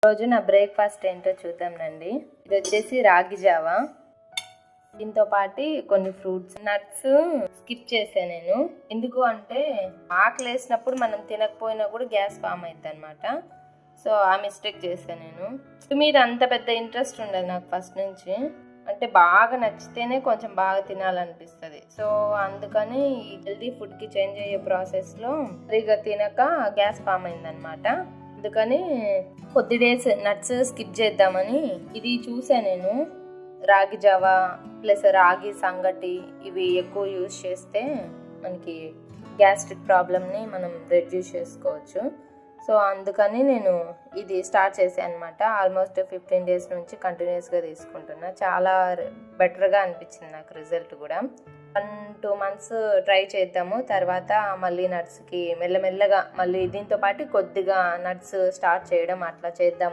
రోజు నా బ్రేక్ఫాస్ట్ ఏంటో చూద్దాంనండి. ఇది వచ్చేసి రాగి జావా. దీంతో పాటు కొన్ని ఫ్రూట్స్, నట్స్ స్కిప్ చేశాను నేను. ఎందుకు అంటే ఆకలి వేసినప్పుడు మనం తినకపోయినా కూడా గ్యాస్ ఫామ్ అవుతుంది అనమాట. సో ఆ మిస్టేక్ చేశాను నేను. మీద అంత పెద్ద ఇంట్రెస్ట్ ఉండదు నాకు ఫస్ట్ నుంచి. అంటే బాగా నచ్చితేనే కొంచెం బాగా తినాలనిపిస్తుంది. సో అందుకని ఈ హెల్తీ ఫుడ్కి చేంజ్ అయ్యే ప్రాసెస్లో సరిగా తినక గ్యాస్ ఫామ్ అయిందనమాట. అందుకని కొద్ది డేస్ నట్స్ స్కిప్ చేద్దామని ఇది చూసాను నేను. రాగి జావా ప్లస్ రాగి సంగటి ఇవి ఎక్కువ యూజ్ చేస్తే మనకి గ్యాస్ట్రిక్ ప్రాబ్లమ్ని మనం రెడ్యూస్ చేసుకోవచ్చు. సో అందుకని నేను ఇది స్టార్ట్ చేశాను అనమాట. ఆల్మోస్ట్ 15 days నుంచి కంటిన్యూస్గా తీసుకుంటున్నా. చాలా బెటర్గా అనిపించింది నాకు రిజల్ట్ కూడా. 1-2 months ట్రై చేద్దాము. తర్వాత మళ్ళీ నట్స్కి మెల్లమెల్లగా మళ్ళీ దీంతో పాటు కొద్దిగా నట్స్ స్టార్ట్ చేయడం అట్లా చేద్దాం